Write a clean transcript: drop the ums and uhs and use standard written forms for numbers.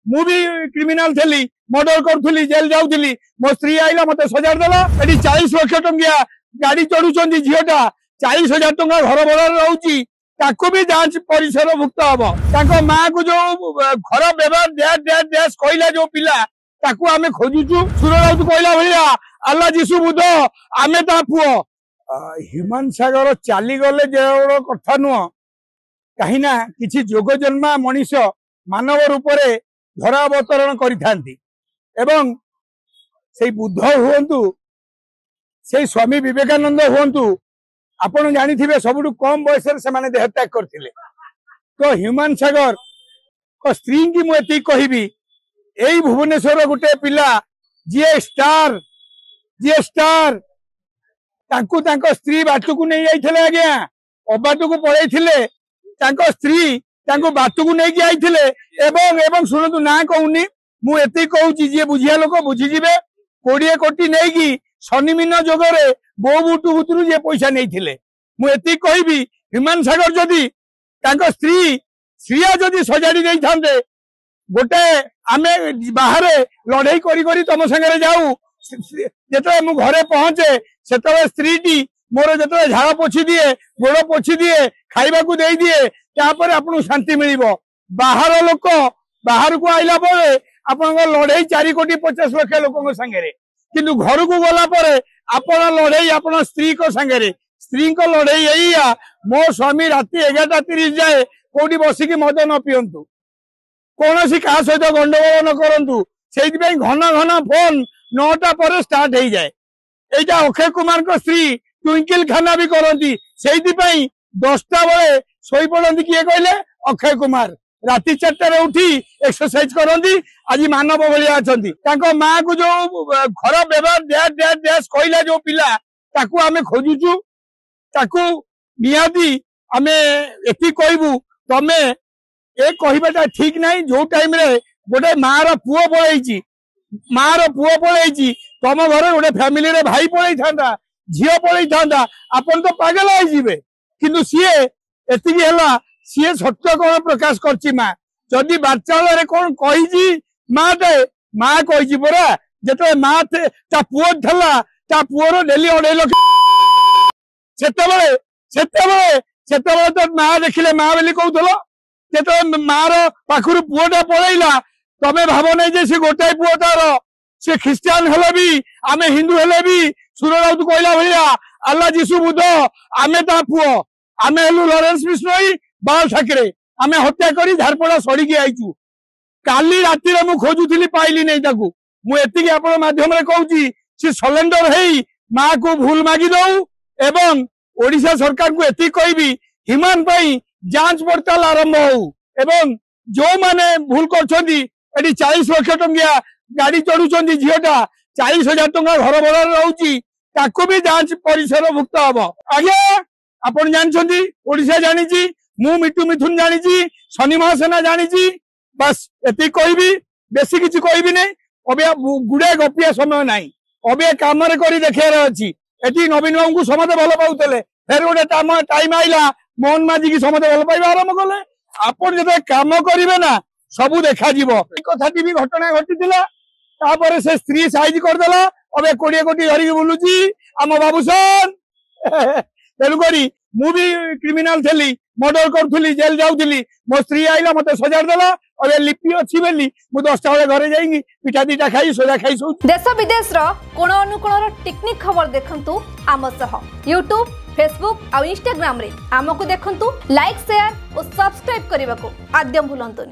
मु भी क्रिमिनाल थी मर्डर करी जेल जाऊली मो स्त्री आईला मत सजाड़ देला 40 लाख टंकिया गाड़ी चढ़ुंट झीटा 40,000 टंका घर भड़ा रोची ताकू भी जांच परिसर भुक्त हम माँ को जो घर व्यवहार डैश कहला जो पिला ताकू आमे खोजुचु सुरराउत कहला भैया अल्लाह जीशु बुध आमे ता पुओ ह्यूमन सागर चली गले जो कथा नुह कहीं किसी जोग जन्मा मनीष मानव रूप से धरा अवतरण करिथांती एवं से बुद्ध हुंतु से स्वामी विवेकानंद हुंतु आपण जानी थे सबुठ कम बयस से देहत्याग करथिले तो ह्यूमन सागर को स्त्री की मुझे कहबी यही भुवनेश्वर गोटे पिला जी स्टार तांकु तांको स्त्री बाटू नहीं जाइथिले आज्ञा अबाटू को पळैथिले तांको स्त्री तांको बाटू को नहीं आइथिले एवं शुणु ना कहूनी मु एति कहूची जे बुझिया लोक बुझीजिबे 20 कोटी नहीं कि शनिमीन जोगरे बो बुटू बुतरू जे पैसा नहीं थिले मु एति कहबी ह्यूमन सागर जदि तांको स्त्रिया जदि सजाड़ी नहीं थांते गोटे आमे बाहर लड़ाई करी तम संगे जाऊ जेते मु घरे पहुंचे सेतबे स्त्रीटी मोर जेते झाड़ पोछि दिए गोड़ पोछि दिए खाइबा को दे दिए तापर आपन शांति मिलिबो बाहर लोक बाहर को आइला परे आपन लड़ाई 4 कोटी 50 लाख लोक संगे किंतु घर को गला परे आपन लड़ाई आपन स्त्री को संगे स्त्री को लड़ाई यही मो स्वामी राति 11:30 जाए कोठी बसिकी मद न पियंतु कौन सी क्या सहित गंडगोल न करूँ से घन घन फोन 9टा पर स्टार्ट हो जाए यहाँ अक्षय कुमार को स्त्री ट्विंकल खाना भी करती से 10टा बेले शोई पड़ती किए कहले अक्षय कुमार राति 4टार उठी एक्सरसाइज करती आज मानव भाया अच्छा माँ को जो घर व्यवहार डैश कहला जो पिला ताकू आमे खोजुचु ताकू निहाती आमे एति कहबू तमे ए कहबाटा ठीक नहीं जो टाइम रे गोटे मार पुओ पलैची तम घर गोटे फैमिली रे भाई पलै था झील पलै था आपन तो पागल होइजिबे किंतु सीए एतिकी हला सीए सत्य कौन प्रकाश करची माँ जदि बाचाल रे कौन कहिजी माँ कहिजी परा जेते माँ ता पुओ थला ता पुओर डेली 2.5 लाख सेतेबेले तो माँ देखिले माँ बोली कहउथलो जेते मार पाखुर पुओटा पलैला तमे भाव नहीं जे से गोटाए पुओ तार से ख्रिस्टियान हेले भी आमे हिंदू हेले भी सुरराउत कहला भैया अल्लाह जीशु बुध आमे ता पुओ आमे हेलु लॉरेंस बिश्नोई बाल ठाकरे आमे हत्या करी झारपड़ा सड़ी के आइचु काली राति रे मु खोजुथिली पाइली नहीं ताकू मु एतिकी आपण माध्यम रे कहूची से सरेंडर हेई मां को भूल मागी दऊ एवं ओडिशा सरकार को एति कहबी हिमान पई जांच पड़ताल आरंभ हो एवं जो माने भूल करछंती एटी 40 लाख टंकिया गाड़ी चढ़ुंट झीटा 40,000 टंका घर भड़ा रोची ताकू भी जांच परिसर भुक्त हम आगे आपण जानछंती ओडिशा जानिची मु मिटू मिथुन जानिची शनि महासेना जानिची बस एति कहबी बेसी किछि कहबी नै अबे गुडे गपिया समय नाही अबे काम रे करी देखार अछि एति नवीन बाबू को समते भल पाउतले फेर गोटे टाइम आइला मोहन माझी की समते भल पाइबा आरंभ कले आपण जते काम करिवे ना सबू देखा जीवो कथाटी भी घटना घटी से स्त्री साइज करदेला अबे 20 कोटी धरिकी बुलुची आम बाबूसन तेणुक मु भी क्रिमिनाल थी मर्डर करी जेल जाऊली मो स्त्री आईला मत सजाड़ देला अबे लिपि अच्छी बोली मु 10टा बेले घरे जाइंगी पिठा 2टा खाई सोजा खाई सो देश विदेश कोण अनुकोण टेक्निक खबर देखंतु आम सह यूट्यूब फेसबुक और इंस्टाग्राम रे आमको देखंतु लाइक शेयर और सब्सक्राइब करने को आद्यम भूलंतुनी।